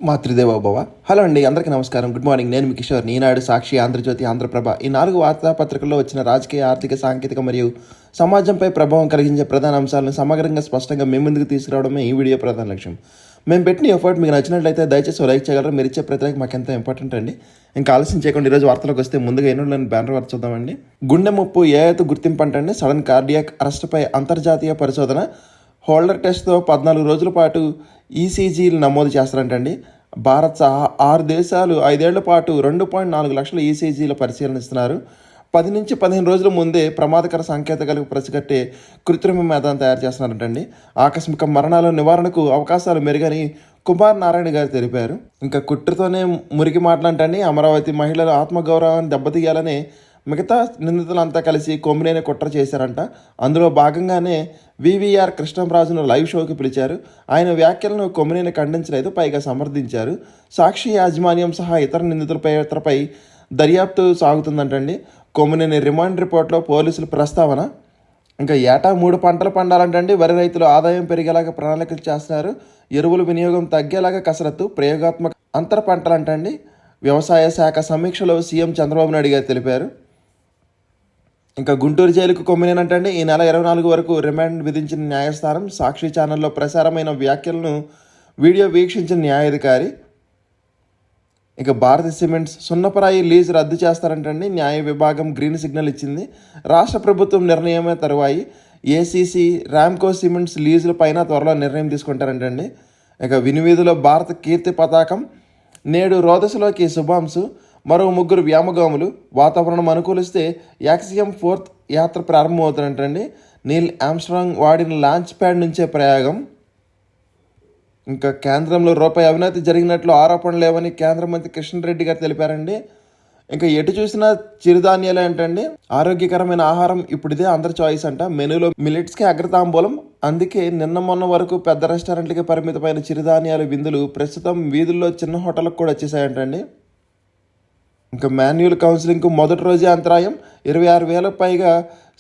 Matrudevobhava. Hello అండి, అందరికీ నమస్కారం. Good morning. నేను మీ కిషోర్. ఈనాడు, సాక్షి, ఆంధ్రజ్యోతి, ఆంధ్రప్రభ ఈ 4 వార్తాపత్రికల్లో వచ్చిన రాజకీయ, ఆర్థిక, సాంకేతిక మరియు సమాజంపై ప్రభావం కలిగించే ప్రధాన అంశాలను సమగ్రంగా, స్పష్టంగా మీ ముందుకు తీసుకురావడమే ఈ వీడియో ప్రధాన లక్ష్యం. మేము పెట్టిన ఎఫర్ట్ మీకు నచ్చినట్లయితే దయచేసి లైక్ చేయగలరు. మీరు ఇచ్చే ప్రతి లైక్ మాకు ఎంతో ఇంపార్టెంట్ అండి. ఇంకా ఆలస్యం చేయకుండా ఈరోజు వార్తలకు వస్తే ముందుగా ఎన్నులని బ్యానర్ వార్త చూద్దామండి. గుండె ముప్పు ఏఐతో గుర్తింపు అంటండి. సడన్ కార్డియాక్ అరెస్టుపై అంతర్జాతీయ పరిశోధన. హోల్డర్ టెస్ట్తో 14 రోజుల పాటు ఈసీజీలు నమోదు చేస్తారంటండి. భారత్ సహా 6 దేశాలు 5 ఏళ్ల పాటు 2.4 లక్షల ఈసీజీల పరిశీలనిస్తున్నారు. 10 నుంచి 15 రోజుల ముందే ప్రమాదకర సంకేతాలకు పసిగట్టే కృత్రిమ మేధాన్ని తయారు చేస్తున్నారంటండి. ఆకస్మిక మరణాల నివారణకు అవకాశాలు మెరుగని కుమార్ నారాయణ గారు తెలిపారు. ఇంకా కుట్రతోనే మురికి మాటలంటండి. అమరావతి మహిళల ఆత్మగౌరవాన్ని దెబ్బతీయాలని మిగతా నిందితులంతా కలిసి కొమ్మినేని కుట్ర చేశారంట. అందులో భాగంగానే వివిఆర్ కృష్ణంరాజును లైవ్ షోకి పిలిచారు. ఆయన వ్యాఖ్యలను కొమ్మినేని ఖండించలేదు, పైగా సమర్థించారు. సాక్షి యాజమాన్యం సహా ఇతర నిందితులపై దర్యాప్తు సాగుతుందంటండి. కొమ్మినేని రిమాండ్ రిపోర్ట్లో పోలీసుల ప్రస్తావన. ఇంకా ఏటా 3 పంటలు పండాలంటండి. వరి రైతులు ఆదాయం పెరిగేలాగా ప్రణాళికలు చేస్తున్నారు. ఎరువుల వినియోగం తగ్గేలాగా కసరత్తు. ప్రయోగాత్మక అంతర పంటలంటండి. వ్యవసాయ శాఖ సమీక్షలో సీఎం చంద్రబాబు నాయుడు గారు తెలిపారు. ఇంకా గుంటూరు జైలుకు కొమ్మినేనంటండి. ఈ నెల 24 వరకు రిమాండ్ విధించిన న్యాయస్థానం. సాక్షి ఛానల్లో ప్రసారమైన వ్యాఖ్యలను వీడియో వీక్షించిన న్యాయాధికారి. ఇక భారత్ సిమెంట్స్ సున్నపరాయి లీజు రద్దు చేస్తారంటండి. న్యాయ విభాగం గ్రీన్ సిగ్నల్ ఇచ్చింది. రాష్ట్ర ప్రభుత్వం నిర్ణయమే తరువాయి ఏసీసీ రామ్కో సిమెంట్స్ లీజుల పైన త్వరలో నిర్ణయం తీసుకుంటారంటండి. ఇక వినివీధిలో భారత కీర్తి పతాకం. నేడు రోదశలోకి శుభాంశు. మరో 3 వ్యామగాములు. వాతావరణం అనుకూలిస్తే యాక్సియం 4th యాత్ర ప్రారంభమవుతుందంటండి. నీల్ ఆమ్స్ట్రాంగ్ వాడిన లాంచ్ ప్యాడ్ నుంచే ప్రయోగం. ఇంకా కేంద్రంలో రూపాయి అవినీతి జరిగినట్లు ఆరోపణలు లేవని కేంద్ర మంత్రి కిషన్ రెడ్డి గారు తెలిపారండి. ఇంకా ఎటు చూసినా చిరుధాన్యాలే అంటండి. ఆరోగ్యకరమైన ఆహారం ఇప్పుడు ఇదే అందరి చాయిస్ అంట. మెనూలో మిల్లెట్స్కి అగ్రతాంబూలం. అందుకే నిన్న మొన్న వరకు పెద్ద రెస్టారెంట్లకి పరిమితమైన చిరుధాన్యాల విందులు ప్రస్తుతం వీధుల్లో చిన్న హోటళ్ళకు కూడా వచ్చేసాయంటండి. ఇంకా మాన్యువల్ కౌన్సిలింగ్కు మొదటి రోజే అంతరాయం. 26,000 పైగా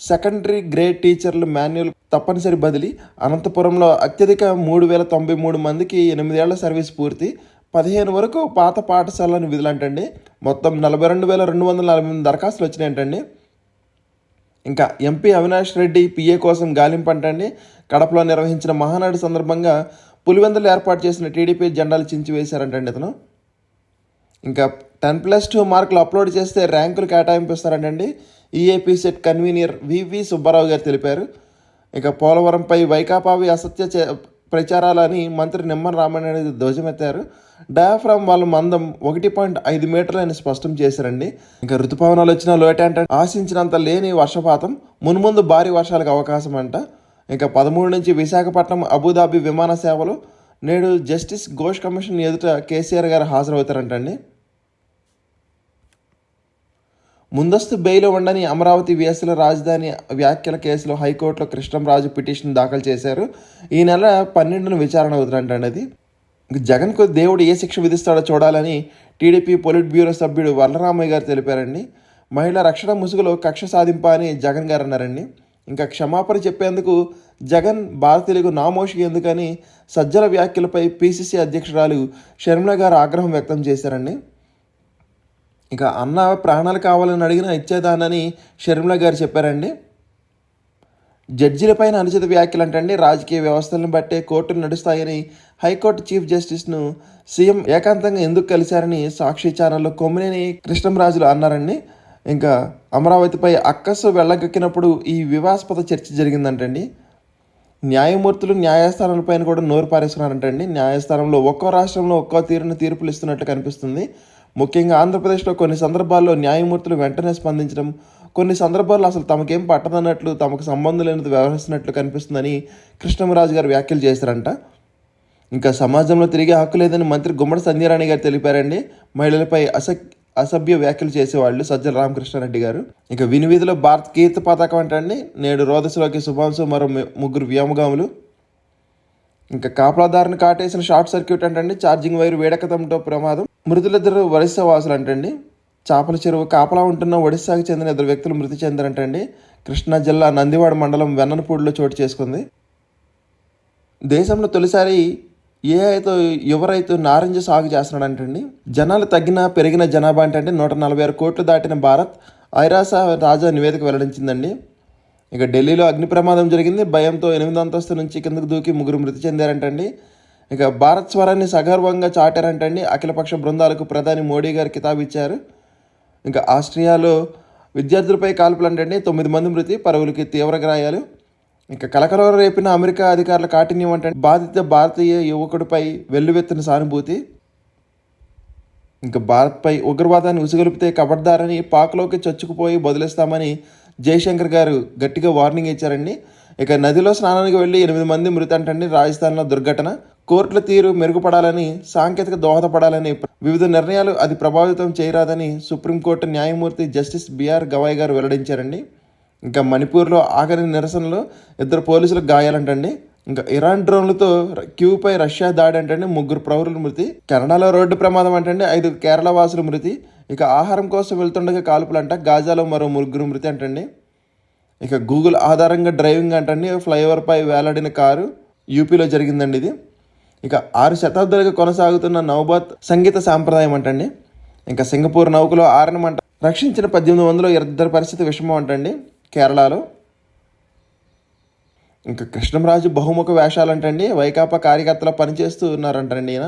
సెకండరీ గ్రేడ్ టీచర్లు మాన్యువల్ తప్పనిసరి బదిలీ. అనంతపురంలో అత్యధిక 3,093 మందికి 8 ఏళ్ల సర్వీస్ పూర్తి. 15 వరకు పాత పాఠశాలను విధులంటండి. మొత్తం 42,248 దరఖాస్తులు వచ్చినాయంటండి. ఇంకా ఎంపీ అవినాష్ రెడ్డి పిఏ కోసం గాలింపంటండి. కడపలో నిర్వహించిన మహానాడు సందర్భంగా పులివెందులు ఏర్పాటు చేసిన టీడీపీ జెండాలు చించివేశారంటండి ఇతను. ఇంకా 10+2 మార్కులు అప్లోడ్ చేస్తే ర్యాంకులు కేటాయింపిస్తారంటండి. ఈఏపీ సెట్ కన్వీనర్ వివి సుబ్బారావు గారు తెలిపారు. ఇక పోలవరంపై వైకాపావి అసత్య ప్రచారాలని మంత్రి నిమ్మల రామానాయుడు ధ్వజమెత్తారు. డయాఫ్రామ్ వాళ్ళ మందం 1.5 మీటర్లని స్పష్టం చేశారండి. ఇంకా ఋతుపవనాలు వచ్చిన లోటంటే ఆశించినంత లేని వర్షపాతం. మున్ముందు భారీ వర్షాలకు అవకాశం అంట. ఇంకా 13 నుంచి విశాఖపట్నం అబుదాబి విమాన సేవలు. నేడు జస్టిస్ ఘోష్ కమిషన్ ఎదుట కేసీఆర్ గారు హాజరవుతారంటండి. ముందస్తు బెయిల్ ఉండని అమరావతి వేసుల రాజధాని వ్యాఖ్యల కేసులో హైకోర్టులో కృష్ణంరాజు పిటిషన్ దాఖలు చేశారు. ఈ నెల 12న విచారణ అవుతుందంటండి. అది జగన్కు దేవుడు ఏ శిక్ష విధిస్తాడో చూడాలని టీడీపీ పొలిట్ బ్యూరో సభ్యుడు వరలరామయ్య గారు తెలిపారండి. మహిళా రక్షణ ముసుగులో కక్ష సాధింప అని జగన్ గారు అన్నారండి. ఇంకా క్షమాపణ చెప్పేందుకు జగన్ భారతీయులకు నామోషి ఎందుకని సజ్జల వ్యాఖ్యలపై పీసీసీ అధ్యక్షురాలు షర్మిల గారు ఆగ్రహం వ్యక్తం చేశారండి. ఇక అన్న ప్రాణాలు కావాలని అడిగినా ఇచ్చేదానని షర్మిల గారు చెప్పారండి. జడ్జీలపైన అనుచిత వ్యాఖ్యలు అంటండి. రాజకీయ వ్యవస్థలను బట్టే కోర్టులు నడుస్తాయని హైకోర్టు చీఫ్ జస్టిస్ను సీఎం ఏకాంతంగా ఎందుకు కలిశారని సాక్షి ఛానల్లో కొమ్మినేని కృష్ణంరాజులు అన్నారండి. ఇంకా అమరావతిపై అక్కసు వెళ్ళగక్కినప్పుడు ఈ వివాదాస్పద చర్చ జరిగిందంటండి. న్యాయమూర్తులు న్యాయస్థానాలపైన కూడా నోరు పారేసుకున్నారంటండి. న్యాయస్థానంలో ఒక్కో రాష్ట్రంలో ఒక్కో తీర్పులు ఇస్తున్నట్లు కనిపిస్తుంది. ముఖ్యంగా ఆంధ్రప్రదేశ్లో కొన్ని సందర్భాల్లో న్యాయమూర్తులు వెంటనే స్పందించడం, కొన్ని సందర్భాల్లో అసలు తమకేం పట్టదన్నట్లు, తమకు సంబంధం లేనిది వ్యవహరిస్తున్నట్లు కనిపిస్తుందని కృష్ణంరాజు గారు వ్యాఖ్యలు చేశారంట. ఇంకా సమాజంలో తిరిగే హక్కు లేదని మంత్రి గుమ్మడి సంధ్యారాణి గారు తెలిపారండి. మహిళలపై అసభ్య వ్యాఖ్యలు చేసేవాళ్ళు సజ్జల రామకృష్ణారెడ్డి గారు. ఇక వినివీధిలో భారత్ కీర్తి పతాకం అంటండి. నేడు రోదశలోకి శుభాంశు. మరో 3 వ్యామగాములు. ఇంకా కాపలాదారుని కాటేసిన షార్ట్ సర్క్యూట్ అంటండి. ఛార్జింగ్ వైర్ వేడెక్కడంతో ప్రమాదం. మృతులిద్దరు ఒడిశా వాసులు అంటండి. చాపల చెరువు కాపలా ఉంటున్న ఒడిశాకు చెందిన 2 వ్యక్తులు మృతి చెందారంటండి. కృష్ణా జిల్లా నందివాడ మండలం వెన్ననపూడిలో చోటు చేసుకుంది. దేశంలో తొలిసారి ఏ రైతు యువ రైతు నారింజ సాగు చేస్తున్నాడంటండి. జనాలు తగ్గిన పెరిగిన జనాభా అంటే 146 కోట్లు దాటిన భారత్ ఐరాస తాజా నివేదిక వెల్లడించిందండి. ఇక ఢిల్లీలో అగ్ని ప్రమాదం జరిగింది. భయంతో 8వ అంతస్తు నుంచి కిందకు దూకి 3 మృతి చెందారంటండి. ఇక భారత్ స్వరాన్ని సగర్వంగా చాటారంటండి. అఖిలపక్ష బృందాలకు ప్రధాని మోడీ గారు కితాబు ఇచ్చారు. ఇంకా ఆస్ట్రియాలో విద్యార్థులపై కాల్పులు అంటే 9 మంది మృతి, పలువురికి తీవ్ర గాయాలు. ఇంకా కలకలం రేపిన అమెరికా అధికారుల కాఠిన్యం అంటే బాధిత భారతీయ యువకుడిపై వెల్లువెత్తిన సానుభూతి. ఇంకా భారత్పై ఉగ్రవాదాన్ని ఉసుగొలిపితే కబడ్దారని పాక్లోకి చొచ్చుకుపోయి బదిలిస్తామని జయశంకర్ గారు గట్టిగా వార్నింగ్ ఇచ్చారండి. ఇక నదిలో స్నానానికి వెళ్ళి 8 మంది మృతి అంటండి. రాజస్థాన్లో దుర్ఘటన. కోర్టుల తీరు మెరుగుపడాలని, సాంకేతిక దోహదపడాలని వివిధ నిర్ణయాలు అది ప్రభావితం చేయరాదని సుప్రీంకోర్టు న్యాయమూర్తి జస్టిస్ బిఆర్ గవాయ్ గారు వెల్లడించారండి. ఇంకా మణిపూర్లో ఆఖరి నిరసనలో 2 పోలీసులకు గాయాలంటండి. ఇంకా ఇరాన్ డ్రోన్లతో క్యూపై రష్యా దాడి అంటే 3 పౌరుల మృతి. కెనడాలో రోడ్డు ప్రమాదం అంటే 5 కేరళ వాసుల మృతి. ఇక ఆహారం కోసం వెళ్తుండగా కాల్పులంట. గాజాలో మరో 3 మృతి అంటండి. ఇక గూగుల్ ఆధారంగా డ్రైవింగ్ అంటండి. ఫ్లైఓవర్పై వేలాడిన కారు యూపీలో జరిగిందండి ఇది. ఇక 6 శతాబ్దాలుగా కొనసాగుతున్న నౌబాత్ సంగీత సాంప్రదాయం అంటండి. ఇంకా సింగపూర్ నౌకలో ఆరణమంట రక్షించిన 1800 2 పరిస్థితి విషమం అంటండి కేరళలో. ఇంకా కృష్ణంరాజు బహుముఖ వేషాలంటండి. వైకాపా కార్యకర్తలు పనిచేస్తూ ఉన్నారంటండి ఈయన.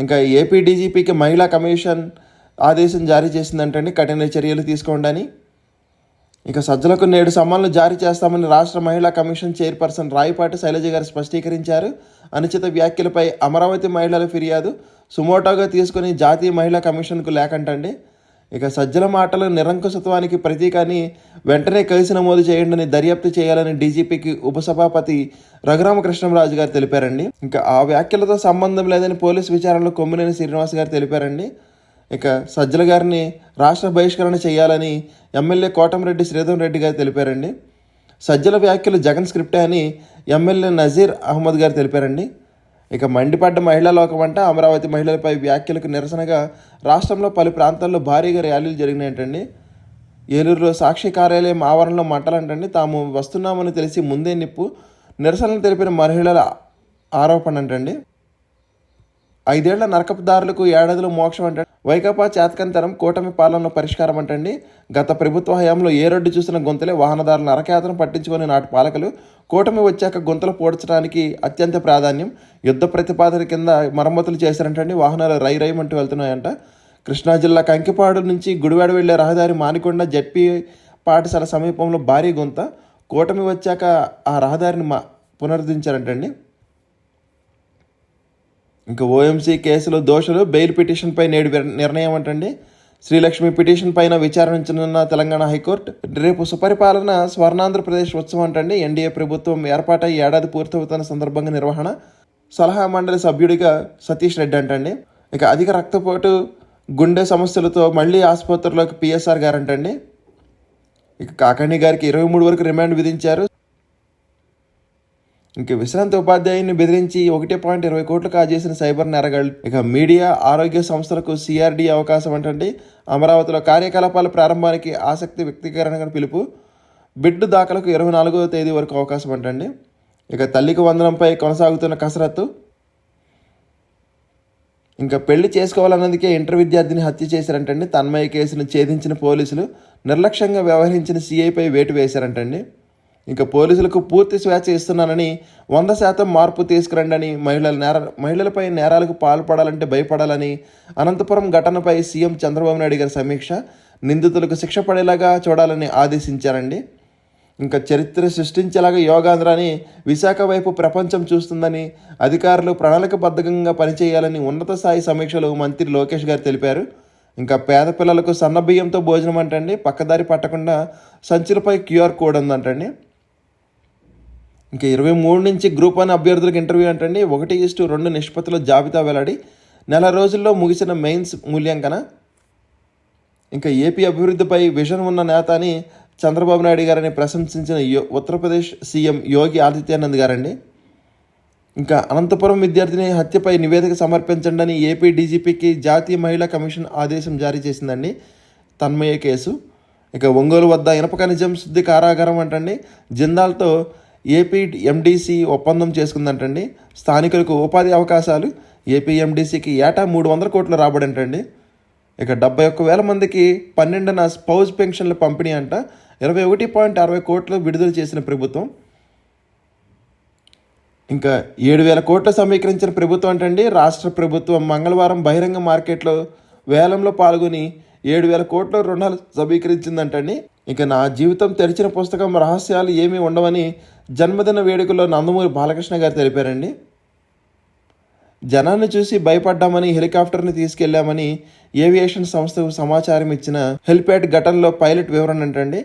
ఇంకా ఏపీ డీజీపీకి మహిళా కమిషన్ ఆదేశం జారీ చేసిందంటండి, కఠిన చర్యలు తీసుకోండి అని. ఇక సజ్జలకు నేడు సమ్మాన్లు జారీ చేస్తామని రాష్ట్ర మహిళా కమిషన్ చైర్పర్సన్ రాయపాటి శైలజ గారు స్పష్టీకరించారు. అనుచిత వ్యాఖ్యలపై అమరావతి మహిళల ఫిర్యాదు సుమోటోగా తీసుకుని జాతీయ మహిళా కమిషన్కు లేకంటండి. ఇక సజ్జల మాటలు నిరంకుశత్వానికి ప్రతీక అని వెంటనే కేసు నమోదు చేయండి, దర్యాప్తు చేయాలని డీజీపీకి ఉపసభాపతి రఘురామకృష్ణంరాజు గారు తెలిపారండి. ఇంకా ఆ వ్యాఖ్యలతో సంబంధం లేదని పోలీసు విచారణలో కొమ్మినేని శ్రీనివాస్ గారు తెలిపారండి. ఇక సజ్జల గారిని రాష్ట్ర బహిష్కరణ చేయాలని ఎమ్మెల్యే కోటమిరెడ్డి శ్రీధర్ రెడ్డి గారు తెలిపారండి. సజ్జల వ్యాఖ్యలు జగన్ స్క్రిప్టే అని ఎమ్మెల్యే నజీర్ అహ్మద్ గారు తెలిపారండి. ఇక మండిపడ్డ మహిళా లోకం అంటే అమరావతి మహిళలపై వ్యాఖ్యలకు నిరసనగా రాష్ట్రంలో పలు ప్రాంతాల్లో భారీగా ర్యాలీలు జరిగినాయంటండి. ఏలూరులో సాక్షి కార్యాలయం ఆవరణలో మంటలంటండి. తాము వస్తున్నామని తెలిసి ముందే నిప్పు, నిరసనలు తెలిపిన మహిళల ఆరోపణ అంటండి. 5 ఏళ్ల నరకపుదారులకు ఏడాదిలో మోక్షం అంటే వైకాపా చేతకంతరం, కూటమి పాలనలో పరిష్కారం అంటండి. గత ప్రభుత్వ హయాంలో ఏ రోడ్డు చూసిన గుంతలే, వాహనదారుల నరకయాతను పట్టించుకొని నాటి పాలకులు కూటమి వచ్చాక గుంతలు పూడ్చడానికి అత్యంత ప్రాధాన్యం, యుద్ధ ప్రతిపాదన కింద మరమ్మతులు చేశారంటండి. వాహనాలు రైమంటూ వెళ్తున్నాయంట. కృష్ణా జిల్లా కంకిపాడు నుంచి గుడివాడ వెళ్లే రహదారి మానికొండ జడ్పీ పాఠశాల సమీపంలో భారీ గుంత. కూటమి వచ్చాక ఆ రహదారిని పునరుద్ధరించారంటండి. ఇంకా ఓఎంసీ కేసులో దోషులు బెయిల్ పిటిషన్పై నేడు నిర్ణయం అంటండి. శ్రీలక్ష్మి పిటిషన్ పైన విచారించనున్న తెలంగాణ హైకోర్టు. రేపు సుపరిపాలన స్వర్ణాంధ్రప్రదేశ్ ఉత్సవం అంటండి. ఎన్డీఏ ప్రభుత్వం ఏర్పాటై ఏడాది పూర్తవుతున్న సందర్భంగా నిర్వహణ. సలహా మండలి సభ్యుడిగా సతీష్ రెడ్డి అంటండి. ఇక అధిక రక్తపోటు, గుండె సమస్యలతో మళ్ళీ ఆసుపత్రిలోకి పిఎస్ఆర్ గారు అంటండి. ఇక కాకాణి గారికి 23 వరకు రిమాండ్ విధించారు. ఇంక విశ్రాంతి ఉపాధ్యాయుని బెదిరించి 1.20 కోట్లు కాజేసిన సైబర్ నేరగాళ్లు. ఇక మీడియా, ఆరోగ్య సంస్థలకు సిఆర్డీ అవకాశం అంటండి. అమరావతిలో కార్యకలాపాల ప్రారంభానికి ఆసక్తి వ్యక్తీకరణగా పిలుపు. బిడ్ దాఖలకు 24వ తేదీ వరకు అవకాశం అంటండి. ఇక తల్లికి వందనంపై కొనసాగుతున్న కసరత్తు. ఇంకా పెళ్లి చేసుకోవాలన్నందుకే ఇంటర్ విద్యార్థిని హత్య చేశారంటండి. తన్మయ కేసును ఛేదించిన పోలీసులు నిర్లక్ష్యంగా వ్యవహరించిన సీఐపై వేటు వేశారంటండి. ఇంకా పోలీసులకు పూర్తి స్వేచ్ఛ ఇస్తున్నానని, 100% మార్పు తీసుకురండని, మహిళలపై నేరాలకు పాల్పడాలంటే భయపడాలని, అనంతపురం ఘటనపై సీఎం చంద్రబాబు నాయుడు గారి సమీక్ష, నిందితులకు శిక్ష పడేలాగా చూడాలని ఆదేశించారండి. ఇంకా చరిత్ర సృష్టించేలాగా యోగాంధ్రాని విశాఖ వైపు ప్రపంచం చూస్తుందని, అధికారులు ప్రణాళికబద్ధంగా పనిచేయాలని ఉన్నత స్థాయి సమీక్షలో మంత్రి లోకేష్ గారు తెలిపారు. ఇంకా పేద పిల్లలకు సన్నబియ్యంతో భోజనం అంటండి. పక్కదారి పట్టకుండా సంచులపై క్యూఆర్ కోడ్ ఉందంటండి. ఇంకా 23 నుంచి గ్రూప్ 1 అభ్యర్థులకు ఇంటర్వ్యూ అంటండి. 1:2 నిష్పత్తిలో జాబితా వెల్లడి. నెల రోజుల్లో ముగిసిన మెయిన్స్ మూల్యాంకన. ఇంకా ఏపీ అభివృద్ధిపై విజన్ ఉన్న నేత అని చంద్రబాబు నాయుడు గారిని ప్రశంసించిన ఉత్తరప్రదేశ్ సీఎం యోగి ఆదిత్యనాథ్ గారండి. ఇంకా అనంతపురం విద్యార్థిని హత్యపై నివేదిక సమర్పించండి అని ఏపీ డీజీపీకి జాతీయ మహిళా కమిషన్ ఆదేశం జారీ చేసిందండి. తన్మయ కేసు. ఇక ఒంగోలు వద్ద ఇనప ఖనిజం శుద్ధి కారాగారం అంటండి. జిందాల్తో ఏపీ ఎండిసి ఒప్పందం చేసుకుందంటండి. స్థానికులకు ఉపాధి అవకాశాలు. ఏపీ ఎండిసికి ఏటా 300 కోట్లు రాబడంటండి. ఇక 71,000 మందికి 12న స్పౌజ్ పెన్షన్ల పంపిణీ అంట. 21.60 కోట్లు విడుదల చేసిన ప్రభుత్వం. ఇంకా 7,000 కోట్లు సమీకరించిన ప్రభుత్వం అంటండి. రాష్ట్ర ప్రభుత్వం మంగళవారం బహిరంగ మార్కెట్లో వేలంలో పాల్గొని 7,000 కోట్ల రుణాలు సమీకరించిందంటండి. ఇక నా జీవితం తెరిచిన పుస్తకం, రహస్యాలు ఏమీ ఉండవని జన్మదిన వేడుకల్లో నందమూరి బాలకృష్ణ గారు తెలిపారండి. జనాన్ని చూసి భయపడ్డామని హెలికాప్టర్ని తీసుకెళ్లామని ఏవియేషన్ సంస్థకు సమాచారం ఇచ్చిన హెలిప్యాడ్ ఘటనలో పైలట్ వివరణ అంటండి.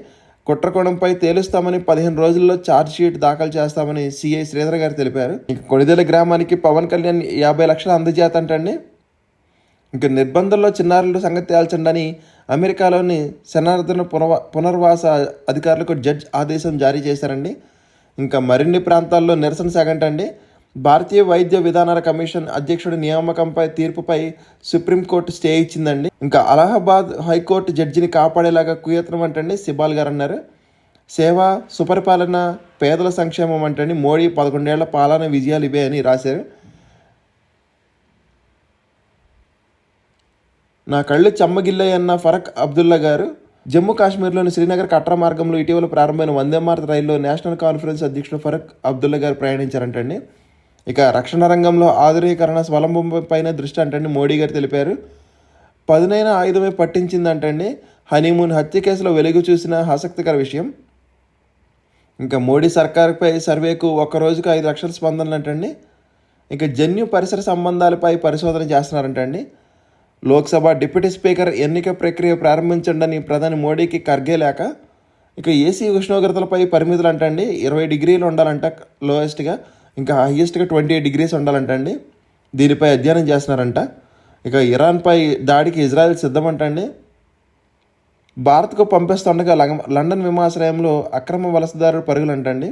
కుట్రకోణంపై తేలుస్తామని 15 రోజుల్లో ఛార్జ్ షీట్ దాఖలు చేస్తామని సిఐ శ్రీధర్ గారు తెలిపారు. ఇంక కొణిదెల గ్రామానికి పవన్ కళ్యాణ్ 50 లక్షలు అందజేతంటండి. ఇంక నిర్బంధంలో చిన్నారుల సంగతి తేల్చండి అమెరికాలోని శనార్థన పునర్వాస అధికారులకు జడ్జ్ ఆదేశం జారీ చేశారండి. ఇంకా మరిన్ని ప్రాంతాల్లో నిరసన సాగంటండి. భారతీయ వైద్య విధానాల కమిషన్ అధ్యక్షుడి నియామకంపై తీర్పుపై సుప్రీంకోర్టు స్టే ఇచ్చిందండి. ఇంకా అలహాబాద్ హైకోర్టు జడ్జిని కాపాడేలాగా కుయత్నం అంటండి సిబాల్ గారు అన్నారు. సేవ, సుపరిపాలన, పేదల సంక్షేమం అంటండి మోడీ 11 ఏళ్ల పాలన విజయాలు ఇవే అని రాశారు. నా కళ్ళు చెమ్మగిల్లాయన్న ఫరక్ అబ్దుల్లా గారు. జమ్మూ కాశ్మీర్లోని శ్రీనగర్ కట్రా మార్గంలో ఇటీవల ప్రారంభమైన వందే భారత్ రైల్లో నేషనల్ కాన్ఫరెన్స్ అధ్యక్షుడు ఫరక్ అబ్దుల్లా గారు ప్రయాణించారంటండి. ఇక రక్షణ రంగంలో ఆధునీకరణ స్వలంబనపైన దృష్టి అంటండి మోడీ గారు తెలిపారు. పదునైన ఆయుధమే పట్టించిందంటండి. హనీమూన్ హత్య కేసులో వెలుగు చూసిన ఆసక్తికర విషయం. ఇంకా మోడీ సర్కారుపై సర్వేకు ఒక్కరోజుకు 5 లక్షల స్పందనలు అంటండి. ఇక జన్యు పరిసర సంబంధాలపై పరిశోధన చేస్తున్నారంటండి. లోక్సభ డిప్యూటీ స్పీకర్ ఎన్నిక ప్రక్రియ ప్రారంభించండి ప్రధాని మోడీకి ఖర్గే లేక. ఇక ఏసీ ఉష్ణోగ్రతలపై పరిమితులు అంటండి. 20 డిగ్రీలు ఉండాలంట లోయెస్ట్గా, ఇంకా హైయెస్ట్గా 28 డిగ్రీస్ ఉండాలంటండి. దీనిపై అధ్యయనం చేస్తున్నారంట. ఇక ఇరాన్పై దాడికి ఇజ్రాయెల్ సిద్ధమంటండి. భారత్కు పంపిస్తుండగా లండన్ విమానాశ్రయంలో అక్రమ వలసదారుడు పరుగులంటండి.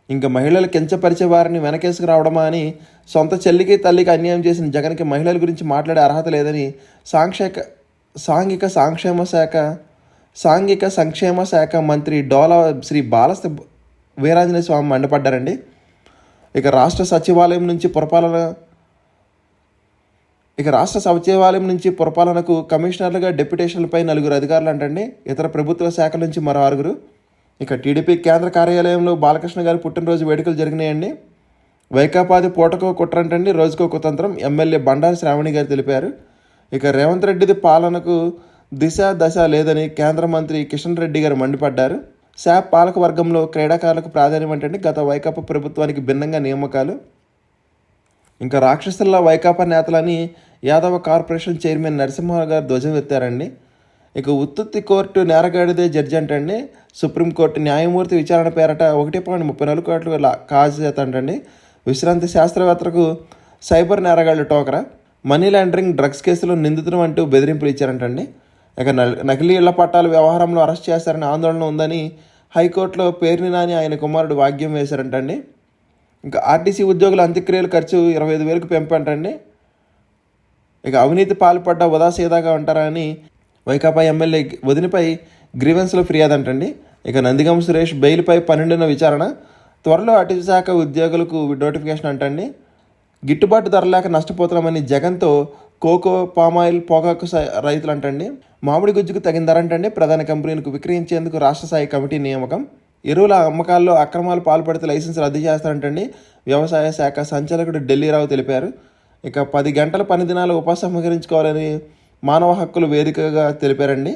ఇంకా మహిళలు కించపరిచే వారిని వెనకేసుకు రావడమా అని సొంత చెల్లికి తల్లికి అన్యాయం చేసిన జగన్కి మహిళల గురించి మాట్లాడే అర్హత లేదని సాంఘిక సంక్షేమ శాఖ మంత్రి డోలా శ్రీ బాలస్తి వీరాంజనేయ స్వామి మండిపడ్డారండి. ఇక రాష్ట్ర సచివాలయం నుంచి పురపాలనకు కమిషనర్లుగా డెప్యుటేషన్లపై 4 అధికారులు అంటండి. ఇతర ప్రభుత్వ శాఖల నుంచి మరో 6. ఇక టీడీపీ కేంద్ర కార్యాలయంలో బాలకృష్ణ గారి పుట్టినరోజు వేడుకలు జరిగినాయండి. వైకాపాది పూటకో కుట్రంటండి, రోజుకో కుతంత్రం ఎమ్మెల్యే బండారు శ్రావణి గారు తెలిపారు. ఇక రేవంత్ రెడ్డిది పాలనకు దశ లేదని కేంద్ర మంత్రి కిషన్ రెడ్డి గారు మండిపడ్డారు. శాప్ పాలక వర్గంలో క్రీడాకారులకు ప్రాధాన్యం అంటే గత వైకాపా ప్రభుత్వానికి భిన్నంగా నియామకాలు. ఇంకా రాక్షసుల్లా వైకాపా నేతలని యాదవ కార్పొరేషన్ చైర్మన్ నరసింహ గారు ధ్వజం ఎత్తారండి. ఇక ఉత్తుత్తి కోర్టు నేరగాడిదే జడ్జి అంటండి. సుప్రీంకోర్టు న్యాయమూర్తి విచారణ పేరట 1.34 కోట్ల కాజేతంటండి. విశ్రాంతి శాస్త్రవేత్తలకు సైబర్ నేరగాళ్లు టోకరా. మనీ లాండరింగ్, డ్రగ్స్ కేసులో నిందితులు అంటూ బెదిరింపులు ఇచ్చారంటండి. ఇక నకిలీ ఇళ్ల పట్టాల వ్యవహారంలో అరెస్ట్ చేస్తారని ఆందోళన ఉందని హైకోర్టులో పేర్ని నాని ఆయన కుమారుడు వాగ్యం వేశారంటండి. ఇంకా ఆర్టీసీ ఉద్యోగుల అంత్యక్రియల ఖర్చు 25,000కు పెంపంటండి. ఇక అవినీతి పాల్పడ్డ ఉదాసీదాగా ఉంటారని వైకాపా ఎమ్మెల్యే వదినపై గ్రీవెన్స్లో ఫిర్యాదు అంటండి. ఇక నందిగం సురేష్ బెయిల్పై 12న విచారణ. త్వరలో అటవీ శాఖ ఉద్యోగులకు నోటిఫికేషన్ అంటండి. గిట్టుబాటు ధర లేక నష్టపోతున్నామని జగన్తో కోకో, పామాయిల్, పొగాకు రైతులు అంటండి. మామిడి గుజ్జుకు తగిన ధర అంటండి. ప్రధాన కంపెనీలకు విక్రయించేందుకు రాష్ట్ర స్థాయి కమిటీ నియామకం. ఎరువుల అమ్మకాల్లో అక్రమాలు పాల్పడితే లైసెన్స్ రద్దు చేస్తారంటండి వ్యవసాయ శాఖ సంచాలకుడు ఢిల్లీరావు తెలిపారు. ఇక 10 గంటల పని దినాలు ఉపసంహరించుకోవాలని మానవ హక్కులు వేదికగా తెలిపారండి.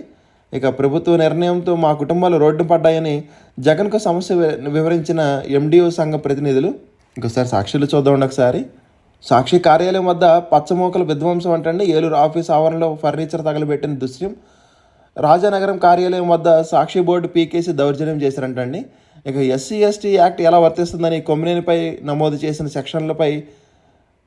ఇక ప్రభుత్వ నిర్ణయంతో మా కుటుంబాలు రోడ్డు పడ్డాయని జగన్కు సమస్య వివరించిన ఎండిఓ సంఘ ప్రతినిధులు. ఇంకోసారి సాక్షులు చూద్దాం ఒకసారి. సాక్షి కార్యాలయం వద్ద పచ్చమోకల విధ్వంసం అంటండి. ఏలూరు ఆఫీస్ ఆవరణలో ఫర్నిచర్ తగలబెట్టిన దృశ్యం. రాజానగరం కార్యాలయం వద్ద సాక్షి బోర్డు పీకేసి దౌర్జన్యం చేశారంటండి. ఇక ఎస్సీ/ఎస్టీ యాక్ట్ ఎలా వర్తిస్తుందని కొమ్మినేనిపై నమోదు చేసిన సెక్షన్లపై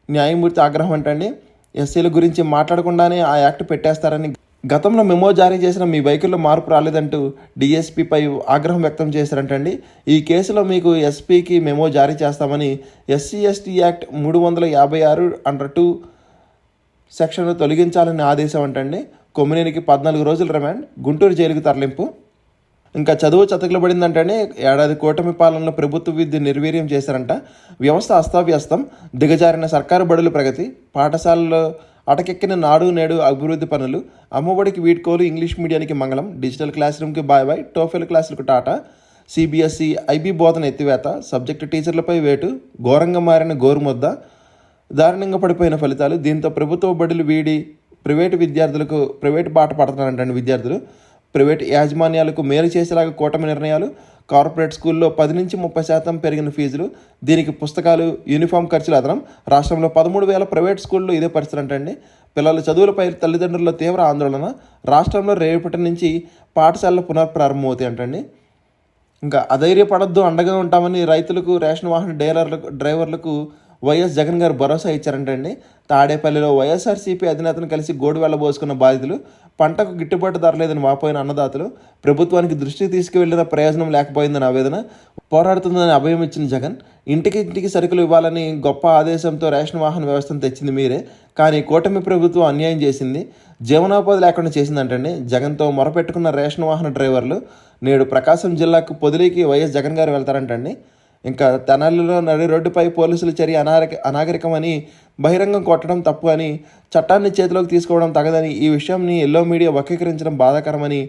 న్యాయమూర్తి ఆగ్రహం అంటండి. ఎస్సీల గురించి మాట్లాడకుండానే ఆ యాక్ట్ పెట్టేస్తారని గతంలో మెమో జారీ చేసిన మీ వైఖరిలో మార్పు రాలేదంటూ డీఎస్పీపై ఆగ్రహం వ్యక్తం చేశారంటండి. ఈ కేసులో మీకు ఎస్పీకి మెమో జారీ చేస్తామని ఎస్సీ/ఎస్టీ యాక్ట్ 356(2) సెక్షన్ను తొలగించాలని ఆదేశం అంటండి. కొమ్మినేనికి 14 రోజుల రిమాండ్. గుంటూరు జైలుకు తరలింపు. ఇంకా చదువు చతకలబడిందంటేనే ఏడాది కూటమి పాలనలో ప్రభుత్వ విద్య నిర్వీర్యం చేశారంట. వ్యవస్థ అస్తావ్యస్తం, దిగజారిన సర్కారు బడుల ప్రగతి, పాఠశాలలో అటకెక్కిన నాడు నేడు అభివృద్ధి పనులు, అమ్మఒడికి వీడ్కోలు, ఇంగ్లీష్ మీడియానికి మంగళం, డిజిటల్ క్లాస్ రూమ్కి బాయ్ బాయ్, టోఫెల్ క్లాసులకు టాటా, సిబిఎస్ఈ ఐబీ బోధన ఎత్తివేత, సబ్జెక్టు టీచర్లపై వేటు, ఘోరంగా మారిన గోరుముద్ద, దారుణంగా పడిపోయిన ఫలితాలు. దీంతో ప్రభుత్వ బడులు వీడి ప్రైవేటు బాట పడుతున్నారంటండి విద్యార్థులు. ప్రైవేటు యాజమాన్యాలకు మేలు చేసేలాగా కూటమి నిర్ణయాలు. కార్పొరేట్ స్కూల్లో 10-30% పెరిగిన ఫీజులు, దీనికి పుస్తకాలు, యూనిఫామ్ ఖర్చులు అదనం. రాష్ట్రంలో 13,000 ప్రైవేట్ స్కూల్లో ఇదే పరిస్థితి అంటండి. పిల్లల చదువులపై తల్లిదండ్రుల్లో తీవ్ర ఆందోళన. రాష్ట్రంలో రేపటి నుంచి పాఠశాలలు పునఃప్రారంభమవుతాయి అంటండి. ఇంకా అధైర్యపడద్దు, అండగా ఉంటామని రైతులకు, రేషన్ వాహన డ్రైవర్లకు వైఎస్ జగన్ గారు భరోసా ఇచ్చారంటండి. తాడేపల్లిలో వైఎస్ఆర్సీపీ అధినేతను కలిసి గోడు వెళ్ళబోసుకున్న బాధితులు, పంటకు గిట్టుబాటు ధర లేదని వాపోయిన అన్నదాతలు, ప్రభుత్వానికి దృష్టికి తీసుకువెళ్లిన ప్రయోజనం లేకపోయిందని ఆవేదన, పోరాడుతుందని అభయం ఇచ్చిన జగన్, ఇంటికి సరుకులు ఇవ్వాలని గొప్ప ఆదేశంతో రేషన్ వాహన వ్యవస్థను తెచ్చింది మీరే, కానీ కూటమి ప్రభుత్వం అన్యాయం చేసింది, జీవనోపాధి లేకుండా చేసిందంటండి. జగన్తో మొరపెట్టుకున్న రేషన్ వాహన డ్రైవర్లు నేడు ప్రకాశం జిల్లాకు పొదిలికి వైఎస్ జగన్ గారు వెళ్తారంటండి. ఇంకా తెనాలిలో నడి రోడ్డుపై పోలీసుల చర్య అనాగరికమని, బహిరంగం కొట్టడం తప్పు అని, చట్టాన్ని చేతిలోకి తీసుకోవడం తగదని, ఈ విషయంని ఎల్లో మీడియా వక్రీకరించడం బాధాకరమని,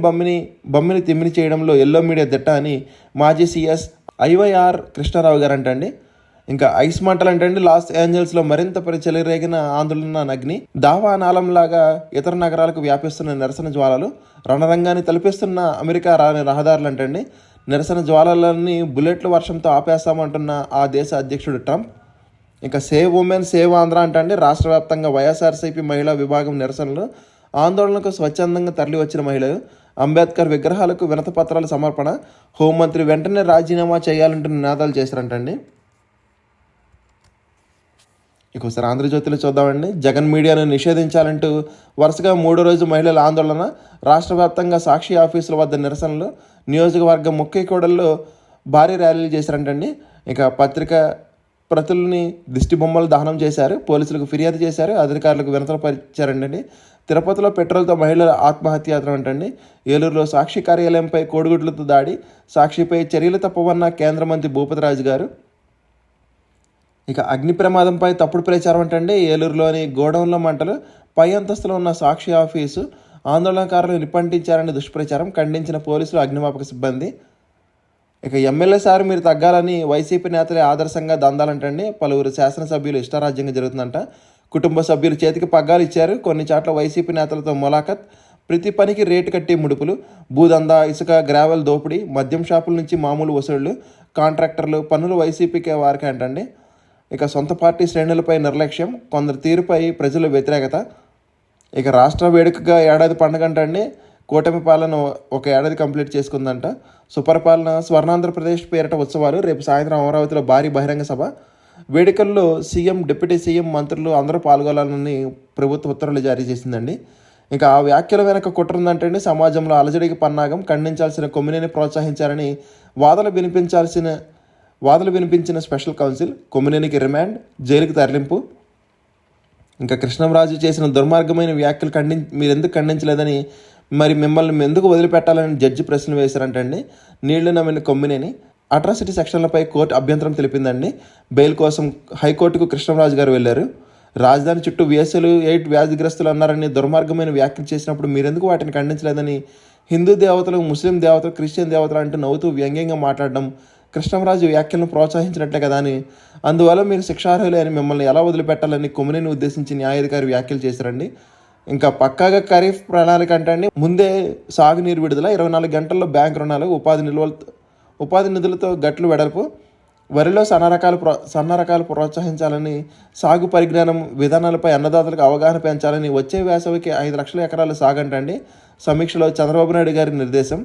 బమ్మిని తిమ్మిని చేయడంలో ఎల్లో మీడియా దిట్ట అని మాజీ సీఎస్ ఐవైఆర్ కృష్ణారావు గారు అంటండి. ఇంకా ఐస్ మంటలు అంటండి. లాస్ ఏంజల్స్లో మరింత చెలరేగిన ఆందోళన అగ్ని, దావా నాళంలాగా ఇతర నగరాలకు వ్యాపిస్తున్న నిరసన జ్వాలలు, రణరంగాన్ని తలపిస్తున్న అమెరికా రహదారులు అంటండి. నిరసన జ్వాలలన్నీ బుల్లెట్ల వర్షంతో ఆపేస్తామంటున్న ఆ దేశ అధ్యక్షుడు ట్రంప్. ఇంకా సేవ్ ఉమెన్ సేవ్ ఆంధ్ర అంటండి. రాష్ట్ర వ్యాప్తంగా వైఎస్ఆర్సీపీ మహిళా విభాగం నిరసనలు, ఆందోళనకు స్వచ్ఛందంగా తరలి వచ్చిన మహిళలు, అంబేద్కర్ విగ్రహాలకు వినతిపత్రాల సమర్పణ, హోంమంత్రి వెంటనే రాజీనామా చేయాలంటూ నినాదాలు చేశారంటండి. ఒకసారి ఆంధ్రజ్యోతిలో చూద్దామండి. జగన్ మీడియాను నిషేధించాలంటూ వరుసగా 3వ రోజు మహిళల ఆందోళన, రాష్ట్ర వ్యాప్తంగా సాక్షి ఆఫీసుల వద్ద నిరసనలు, నియోజకవర్గం ముఖ్యకూడల్లో భారీ ర్యాలీలు చేశారంటండి. ఇక పత్రిక ప్రతుల్ని దిష్టి బొమ్మలు దహనం చేశారు, పోలీసులకు ఫిర్యాదు చేశారు, అధికారులకు వినతులు పరిచారంటండి. తిరుపతిలో పెట్రోల్తో మహిళల ఆత్మహత్యాత్రం అంటండి. ఏలూరులో సాక్షి కార్యాలయంపై కోడిగుడ్లతో దాడి, సాక్షిపై చర్యలు తప్పవన్న కేంద్ర మంత్రి భూపతిరాజు గారు. ఇక అగ్ని ప్రమాదంపై తప్పుడు ప్రచారం అంటండి. ఏలూరులోని గోడౌన్లో మంటలు, పై అంతస్తులో ఉన్న సాక్షి ఆఫీసు, ఆందోళనకారులు నిప్పంటించారని దుష్ప్రచారం, ఖండించిన పోలీసులు, అగ్నిమాపక సిబ్బంది. ఇక ఎమ్మెల్యే సార్ మీరు తగ్గాలని వైసీపీ నేతలే ఆదర్శంగా దందాలంటండి. పలువురు శాసనసభ్యులు ఇష్టారాజ్యంగా జరుగుతుందంట. కుటుంబ సభ్యులు చేతికి పగ్గాలు ఇచ్చారు. కొన్ని చోట్ల వైసీపీ నేతలతో ములాఖత్, ప్రతి పనికి రేటు కట్టి ముడుపులు, భూదందా, ఇసుక, గ్రావెల్ దోపిడీ, మద్యం షాపుల నుంచి మామూలు వసూళ్లు, కాంట్రాక్టర్లు, పన్నులు వైసీపీకి వారికి అంటండి. ఇక సొంత పార్టీ శ్రేణులపై నిర్లక్ష్యం, కొందరు తీరుపై ప్రజల వ్యతిరేకత. ఇక రాష్ట్ర వేడుకగా ఏడాది పండుగ అంటండి. కూటమి పాలన ఒక ఏడాది కంప్లీట్ చేసుకుందంట. సుపరిపాలన స్వర్ణాంధ్రప్రదేశ్ పేరిట ఉత్సవాలు, రేపు సాయంత్రం అమరావతిలో భారీ బహిరంగ సభ. వేడుకల్లో సీఎం, డిప్యూటీ సీఎం, మంత్రులు అందరూ పాల్గొనాలని ప్రభుత్వ ఉత్తర్వులు జారీ చేసిందండి. ఇక ఆ వ్యాఖ్యల వెనక కుట్రుందంటే సమాజంలో అలజడికి పన్నాగం, ఖండించాల్సిన కొమ్మినేని ప్రోత్సహించారని వాదనలు వినిపించిన స్పెషల్ కౌన్సిల్, కొమ్మినేనికి రిమాండ్, జైలుకి తరలింపు. ఇంకా కృష్ణంరాజు చేసిన దుర్మార్గమైన వ్యాఖ్యలు మీరెందుకు ఖండించలేదని, మరి మిమ్మల్ని ఎందుకు వదిలిపెట్టాలని జడ్జి ప్రశ్నలు వేశారంటండి. నీళ్లు నమ్మిన కొమ్మినేని. అట్రాసిటీ సెక్షన్లపై కోర్టు అభ్యంతరం తెలిపిందండి. బెయిల్ కోసం హైకోర్టుకు కృష్ణంరాజు గారు వెళ్లారు. రాజధాని చుట్టూ VSలు 8 వ్యాధిగ్రస్తులు అన్నారని దుర్మార్గమైన వ్యాఖ్యలు చేసినప్పుడు మీరెందుకు వాటిని ఖండించలేదని హిందూ దేవతలు, ముస్లిం దేవతలు, క్రిస్టియన్ దేవతలు అంటూ నవ్వుతూ వ్యంగ్యంగా మాట్లాడడం కృష్ణంరాజు వ్యాఖ్యలను ప్రోత్సహించినట్లే కదా అని, అందువల్ల మీరు శిక్షార్హులే అని మిమ్మల్ని ఎలా వదిలిపెట్టాలని కొమ్మినేని ఉద్దేశించి న్యాయాధికారి వ్యాఖ్యలు చేశారండి. ఇంకా పక్కాగా ఖరీఫ్ ప్రణాళిక అంటే ముందే సాగునీరు విడుదల, 24 గంటల్లో బ్యాంక్ రుణాలు, ఉపాధి నిధులతో గట్లు వెడల్పు, వరిలో సన్న రకాలు ప్రోత్సహించాలని, సాగు పరిజ్ఞానం విధానాలపై అన్నదాతలకు అవగాహన పెంచాలని, వచ్చే వేసవికి 5 లక్షల ఎకరాలు సాగంటండి. సమీక్షలో చంద్రబాబు నాయుడు గారి నిర్దేశం.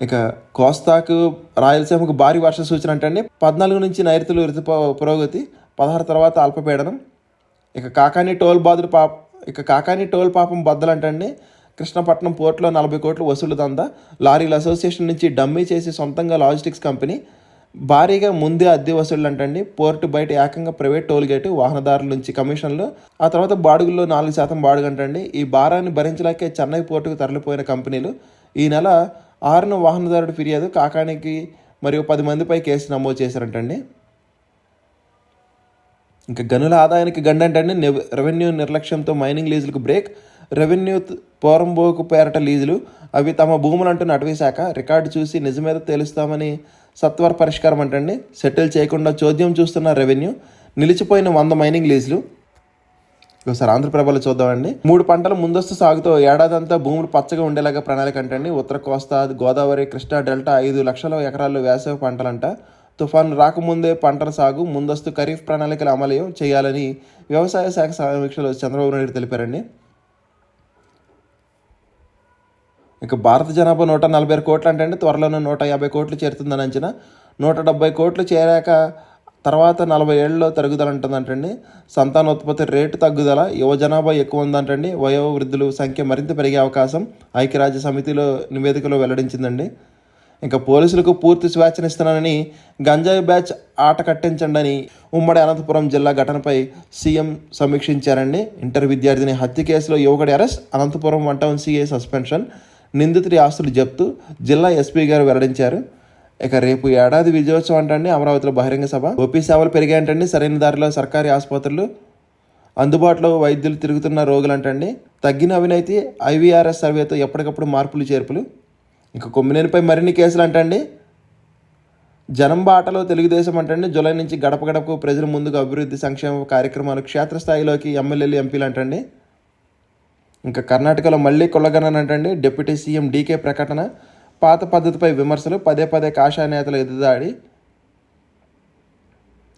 ఇక కోస్తాకు, రాయలసీమకు భారీ వర్ష సూచన అంటండి. 14 నుంచి నైరుతులు పురోగతి, 16 తర్వాత అల్పపీడనం. ఇక కాకాని టోల్ పాపం బద్దలంటండి. కృష్ణపట్నం పోర్టులో 40 కోట్లు వసూలు దందా, లారీల అసోసియేషన్ నుంచి డమ్మీ చేసి సొంతంగా లాజిస్టిక్స్ కంపెనీ, భారీగా ముందే అద్దె వసూళ్లు అంటండి. పోర్టు బయట ఏకంగా ప్రైవేట్ టోల్ గేటు, వాహనదారుల నుంచి కమిషన్లు, ఆ తర్వాత బాడుగుల్లో 4% బాడుగ అంటండి. ఈ భారాన్ని భరించలేకే చెన్నై పోర్టుకు తరలిపోయిన కంపెనీలు ఈ నెల 6న వాహనదారుడు ఫిర్యాదు కాకానికి మరియు 10 మందిపై కేసు నమోదు చేశారంటండి. ఇంకా గనుల ఆదాయానికి గండంటండి. రెవెన్యూ నిర్లక్ష్యంతో మైనింగ్ లీజులకు బ్రేక్. రెవెన్యూ పోరంబోకు పేరట లీజులు, అవి తమ భూములు అంటున్న అటవీ శాఖ రికార్డు చూసి నిజమేదో తేలుస్తామని సత్వర పరిష్కారం అంటండి. సెటిల్ చేయకుండా చోద్యం చూస్తున్న రెవెన్యూ. నిలిచిపోయిన 100 మైనింగ్ లీజులు. ఒకసారి ఆంధ్రప్రభలో చూద్దామండి. 3 పంటల ముందస్తు సాగుతో ఏడాదంతా భూములు పచ్చగా ఉండేలాగా ప్రణాళిక అంటండి. ఉత్తర కోస్తా, గోదావరి, కృష్ణా డెల్టా 5 లక్షల ఎకరాల్లో వేసవి పంటలంట. తుఫాను రాకముందే పంటల సాగు, ముందస్తు ఖరీఫ్ ప్రణాళికలు అమలు చేయాలని వ్యవసాయ శాఖ సమీక్షలో చంద్రబాబు నాయుడు తెలిపారండి. ఇక భారత జనాభా 146 కోట్లు అంటే త్వరలోనే 150 కోట్లు చేరుతుందని అంచనా. 170 కోట్లు చేరాక తర్వాత 40 ఏళ్లలో తరుగుదల ఉంటుందంటండి. సంతానోత్పత్తి రేటు తగ్గుదల, యువ జనాభా ఎక్కువ ఉందంటండి. వయోవృద్ధుల సంఖ్య మరింత పెరిగే అవకాశం ఐక్యరాజ్య సమితిలో నివేదికలో వెల్లడించిందండి. ఇంకా పోలీసులకు పూర్తి స్వేచ్ఛనిస్తున్నానని, గంజాయి బ్యాచ్ ఆట కట్టించండి అని ఉమ్మడి అనంతపురం జిల్లా ఘటనపై సీఎం సమీక్షించారండి. ఇంటర్ విద్యార్థిని హత్య కేసులో యువకుడి arrest, Anantapur 1 town CI suspension, నిందితుడి ఆస్తులు జప్తు జిల్లా ఎస్పీ గారు వెల్లడించారు. ఇక రేపు ఏడాది విజయోత్సవం అంటండి. అమరావతిలో బహిరంగ సభ. ఓపీ సేవలు పెరిగాయంటండి. సరైన దారిలో సర్కారీ ఆసుపత్రులు, అందుబాటులో వైద్యులు తిరుగుతున్న రోగులు అంటండి. తగ్గిన అవినీతి, ఐవీఆర్ఎస్ సర్వేతో ఎప్పటికప్పుడు మార్పులు చేర్పులు. ఇక కొమ్మినేనిపై మరిన్ని కేసులు అంటండి. జనం బాటలో తెలుగుదేశం అంటండి. జూలై నుంచి గడప గడపకు ప్రజల ముందుకు అభివృద్ధి సంక్షేమ కార్యక్రమాలు క్షేత్రస్థాయిలోకి ఎమ్మెల్యేలు ఎంపీలు అంటండి. ఇంకా కర్ణాటకలో మళ్ళీ కులగణన అంటండి. డిప్యూటీ సీఎం డీకే ప్రకటన. పాత పద్ధతిపై విమర్శలు, పదే పదే కాషాయ నేతల ఎదురుదాడి.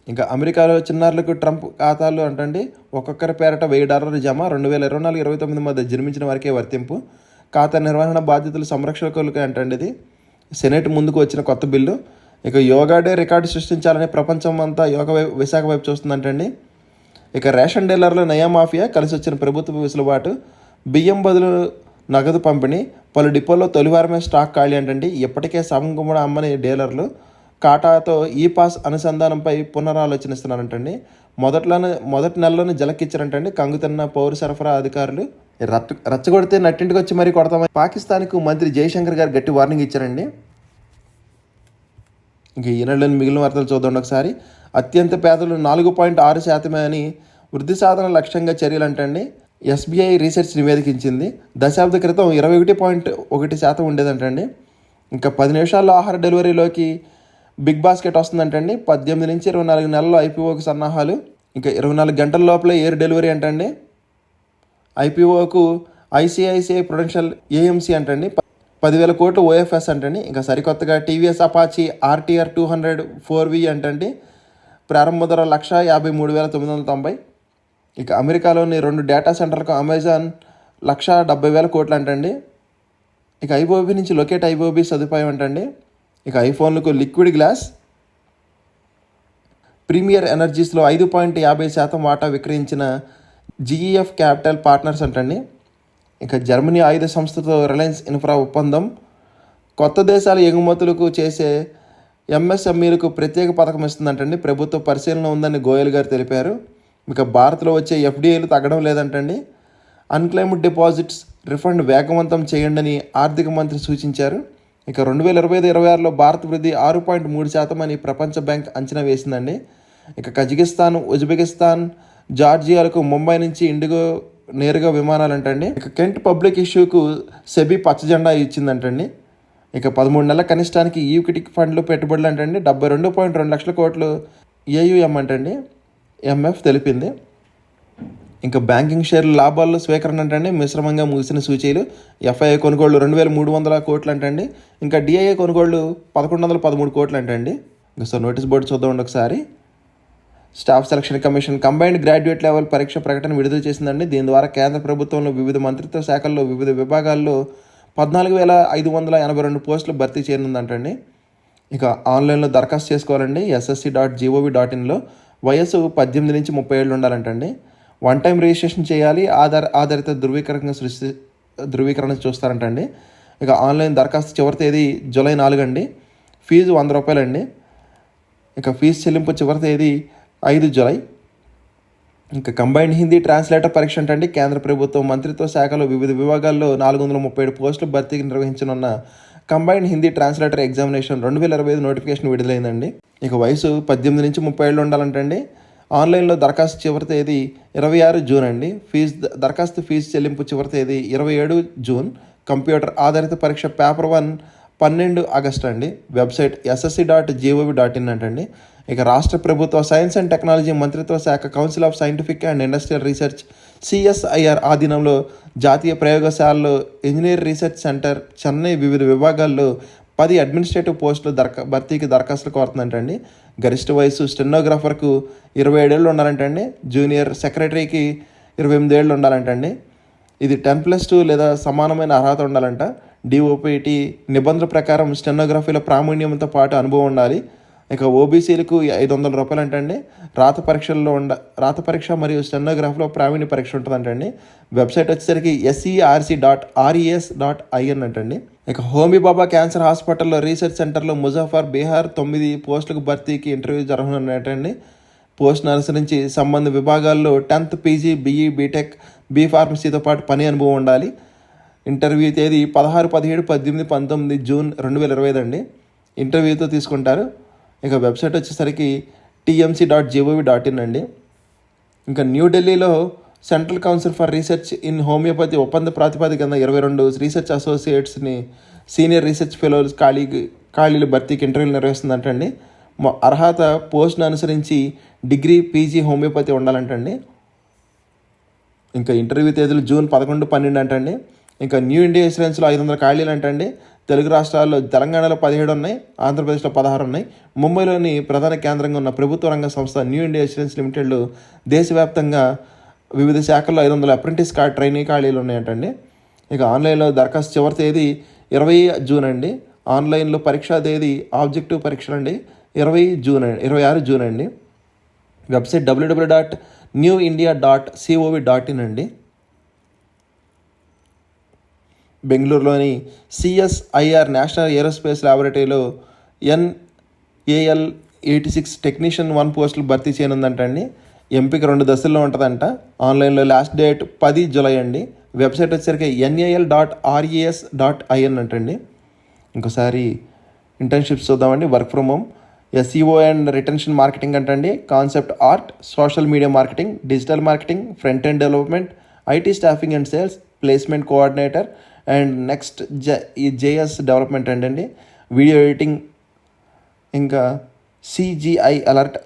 ఇంకా అమెరికాలో చిన్నారులకు ట్రంప్ ఖాతాలు అంటండి. ఒక్కొక్కరి పేరట $1000 జమ. 2024-29 మధ్య జన్మించిన వారికే వర్తింపు. ఖాతా నిర్వహణ బాధ్యతలు సంరక్షకులకే అంటండి. ఇది సెనేట్ ముందుకు వచ్చిన కొత్త బిల్లు. ఇక యోగా డే రికార్డు సృష్టించాలని ప్రపంచం అంతా యోగా విశాఖ వైపు చూస్తుందంటండి. ఇక రేషన్ డీలర్లు నయా మాఫియా, కలిసి వచ్చిన ప్రభుత్వ వెసులుబాటు, బియ్యం బదులు నగదు పంపిణీ, పలు డిపోల్లో తొలివారమే స్టాక్ ఖాళీ అంటండి. ఇప్పటికే సగం కూడా అమ్మని డీలర్లు. కాటాతో ఈ పాస్ అనుసంధానంపై పునరాలోచనిస్తున్నారంటండి. మొదటి నెలలోనే జలకిచ్చారంటండి కంగుతున్న పౌర సరఫరా అధికారులు. రచ్చగొడితే నట్టింటికి వచ్చి మరీ కొడతామని పాకిస్తాన్కు మంత్రి జయశంకర్ గారు గట్టి వార్నింగ్ ఇచ్చారండి. ఇంక ఈ నెలలోని మిగిలిన వార్తలు చూద్దాం ఒకసారి. అత్యంత పేదలు 4.6% అని వృద్ధి సాధన లక్ష్యంగా చర్యలు అంటండి. ఎస్బీఐ రీసెర్చ్ నివేదించింది. దశాబ్ద క్రితం 21.1% ఉండేదంటండి. ఇంకా 10 నిమిషాల్లో ఆహార డెలివరీలోకి బిగ్ బాస్కెట్ వస్తుందంటండి. 18 నుంచి 24 నెలల్లో ఐపీఓకి సన్నాహాలు. ఇంకా 24 గంటల లోపలే ఎయిర్ డెలివరీ అంటండి. ఐపీఓకు ఐసిఐసిఐ ప్రుడెన్షియల్ ఏఎంసీ అంటండి. 10,000 కోట్లు ఓఎఫ్ఎస్ అంటండి. ఇంకా సరికొత్తగా టీవీఎస్ అపాచీ RTR 200 4V అంటండి. ప్రారంభ ధర 1,53,990. ఇక అమెరికాలోని 2 డేటా సెంటర్లకు అమెజాన్ 1,70,000 కోట్లు అంటండి. ఇక ఐఓబీ నుంచి లొకేట్ ఐఓబీ సదుపాయం అంటండి. ఇక ఐఫోన్లకు లిక్విడ్ గ్లాస్. ప్రీమియర్ ఎనర్జీస్లో 5.50% వాటా విక్రయించిన జీఈఎఫ్ క్యాపిటల్ పార్ట్నర్స్ అంటండి. ఇక జర్మనీ ఆయుధ సంస్థతో రిలయన్స్ ఇన్ఫ్రా ఒప్పందం. కొత్త దేశాల ఎగుమతులకు చేసే ఎంఎస్ఎంఈలకు ప్రత్యేక పథకం ఇస్తుందంటండి. ప్రభుత్వ పరిశీలన ఉందని గోయల్ గారు తెలిపారు. ఇక భారత్లో వచ్చే ఎఫ్డీఐలు తగ్గడం లేదంటండి. అన్క్లెయిమ్డ్ డిపాజిట్స్ రిఫండ్ వేగవంతం చేయండి ఆర్థిక మంత్రి సూచించారు. ఇక 2025-26లో భారత్ వృద్ధి 6.3% అని ప్రపంచ బ్యాంక్ అంచనా వేసిందండి. ఇక కజకిస్తాన్, ఉజ్బెకిస్తాన్, జార్జియాలకు ముంబై నుంచి ఇండిగో నేరుగా విమానాలంటండి. ఇక కెంట్ పబ్లిక్ ఇష్యూకు సెబీ పచ్చజెండా ఇచ్చిందంటండి. ఇక 13 నెలల కనిష్టానికి ఈక్విటీ ఫండ్లు పెట్టుబడులు అంటండి. 72.2 లక్షల కోట్లు ఏయుఎం అంటండి ఎంఎఫ్ తెలిపింది. ఇంకా బ్యాంకింగ్ షేర్ల లాభాల్లో స్వీకరణ అంటండి. మిశ్రమంగా ముగిసిన సూచీలు. ఎఫ్ఐఐ కొనుగోళ్లు 2,300 కోట్లు అంటండి. ఇంకా డిఐఏ కొనుగోళ్లు 1,113 కోట్లు అంటండి. ఇంకా సో నోటీస్ బోర్డు చూద్దామండి ఒకసారి. Staff selection commission combined graduate level పరీక్ష ప్రకటన విడుదల చేసిందండి. దీని ద్వారా కేంద్ర ప్రభుత్వంలో వివిధ మంత్రిత్వ శాఖల్లో వివిధ విభాగాల్లో 14,582 పోస్టులు భర్తీ చేయనుందంటండి. ఇక ఆన్లైన్లో దరఖాస్తు చేసుకోవాలండి. ssc.gov.inలో వయసు 18 నుంచి 30 ఏళ్ళు ఉండాలంటండి. 1 టైం రిజిస్ట్రేషన్ చేయాలి. ఆధారిత ధృవీకరణ చూస్తారంటండి. ఇక ఆన్లైన్ దరఖాస్తు చివరి తేదీ జూలై 4 అండి. ఫీజు ₹100 అండి. ఇక ఫీజు చెల్లింపు చివరి తేదీ 5 జూలై. ఇంకా కంబైన్డ్ హిందీ ట్రాన్స్లేటర్ పరీక్ష అంటే కేంద్ర ప్రభుత్వం మంత్రిత్వ శాఖలో వివిధ విభాగాల్లో 437 పోస్టులు భర్తీకి నిర్వహించనున్న combined Hindi translator examination 2025 notification విడుదలైందండి. ఇక వయసు 18 నుంచి 30 ఏళ్ళు ఉండాలంటండి. ఆన్లైన్లో దరఖాస్తు చివరి తేదీ 26 జూన్ అండి. దరఖాస్తు ఫీజు చెల్లింపు చివరి తేదీ 27 జూన్. కంప్యూటర్ ఆధారిత పరీక్ష పేపర్ 1 12 ఆగస్టు అండి. వెబ్సైట్ ssc.gov.in అంటండి. ఇక రాష్ట్ర ప్రభుత్వ సైన్స్ అండ్ టెక్నాలజీ మంత్రిత్వ శాఖ council of scientific and industrial research CSIR ఆధీనంలో జాతీయ ప్రయోగశాలలో ఇంజనీర్ రీసెర్చ్ సెంటర్ చెన్నై వివిధ విభాగాల్లో 10 అడ్మినిస్ట్రేటివ్ పోస్టులు భర్తీకి దరఖాస్తులు కోరుతుందంటండి. గరిష్ట వయసు స్టెనోగ్రాఫర్కు 27 ఏళ్ళు ఉండాలంటండి. జూనియర్ సెక్రటరీకి 28 ఏళ్ళు ఉండాలంటండి. ఇది 10+2 లేదా సమానమైన అర్హత ఉండాలంట. DOPT నిబంధనల ప్రకారం స్టెనోగ్రఫీలో ప్రావీణ్యంతో పాటు అనుభవం ఉండాలి. ఇక ఓబీసీలకు 500 రూపాయలు అంటండి. రాత పరీక్ష మరియు స్టెనోగ్రఫీలో ప్రావీణ్య పరీక్ష ఉంటుందంటండి. వెబ్సైట్ వచ్చేసరికి serc.res.in అంటండి. ఇక హోమీ బాబా క్యాన్సర్ హాస్పిటల్లో రీసెర్చ్ సెంటర్లో ముజాఫర్ బీహార్ 9 పోస్టులకు భర్తీకి ఇంటర్వ్యూ జరగనున్నట్టండి. పోస్ట్ను అనుసరించి సంబంధ విభాగాల్లో 10th PG BE BTech B.Pharmacyతో పాటు పని అనుభవం ఉండాలి. ఇంటర్వ్యూ తేదీ 16, 17, 18, 19 జూన్ 2025 అండి. ఇంటర్వ్యూతో తీసుకుంటారు. ఇక వెబ్సైట్ వచ్చేసరికి tmc.gov.in అండి. ఇంకా న్యూఢిల్లీలో central council for research in homeopathy ఒప్పంద ప్రాతిపదికన 22 రీసెర్చ్ అసోసియేట్స్ని సీనియర్ రీసెర్చ్ ఫెలోస్ ఖాళీలు భర్తీకి ఇంటర్వ్యూలు నిర్వహిస్తుందంటండి. అర్హత పోస్ట్ను అనుసరించి డిగ్రీ PG హోమియోపతి ఉండాలంటండి. ఇంకా ఇంటర్వ్యూ తేదీలు జూన్ 11, 12 అంటండి. ఇంకా న్యూ ఇండియా ఇన్సూరెన్స్లో 500 ఖాళీలు అంటండి. తెలుగు రాష్ట్రాల్లో తెలంగాణలో 17 ఉన్నాయి, ఆంధ్రప్రదేశ్లో 16 ఉన్నాయి. ముంబైలోని ప్రధాన కేంద్రంగా ఉన్న ప్రభుత్వ రంగ సంస్థ న్యూ ఇండియా ఇన్సూరెన్స్ లిమిటెడ్లో దేశవ్యాప్తంగా వివిధ శాఖల్లో 500 అప్రెంటిస్ ట్రైనీ ఖాళీలు ఉన్నాయంటండి. ఇక ఆన్లైన్లో దరఖాస్తు చివరి తేదీ 20 జూన్ అండి. ఆన్లైన్లో పరీక్షా తేదీ ఆబ్జెక్టివ్ పరీక్షలు అండి 26 జూన్ అండి. వెబ్సైట్ www.newindia.cov.in అండి. బెంగళూరులోని CSIR నేషనల్ ఏరోస్పేస్ ల్యాబొరేటరీలో NAL86 టెక్నీషియన్ 1 పోస్టులు భర్తీ చేయనుందంటండి. ఎంపిక 2 దశల్లో ఉంటుందంట. ఆన్లైన్లో లాస్ట్ డేట్ 10 జూలై అండి. వెబ్సైట్ వచ్చేసరికి nal.res.in అంటండి. ఇంకోసారి ఇంటర్న్షిప్స్ చూద్దామండి. Work from home, SEO and retention marketing అంటండి. Concept art, social media marketing, digital marketing, front end development, IT staffing and sales, placement coordinator and next JS development అంటండి. Video editing, ఇంకా CGI art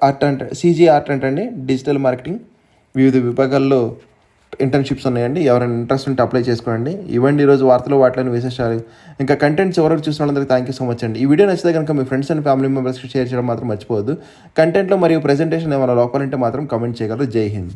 అంటండి. Digital marketing, వివిధ విభాగాల్లో internships ఉన్నాయండి. ఎవరైనా interest ఉంటే apply చేసుకోండి. ఇవ్వండి ఈరోజు వార్తలు వాటిలోని విశేషాలు. ఇంకా కంటెంట్ చివరకు చూసిన వాళ్ళందరికీ థ్యాంక్ యూ సో మచ్ అండి. ఈ వీడియో నచ్చితే కనుక మీ ఫ్రెండ్స్ అండ్ ఫ్యామిలీ మెంబర్స్కి షేర్ చేయడం మాత్రం మర్చిపోవద్దు. కంటెంట్లో మరియు ప్రెజెంటేషన్ ఏమైనా లోపాలంటే మాత్రం కామెంట్ చేయగలరు. జై హింద్.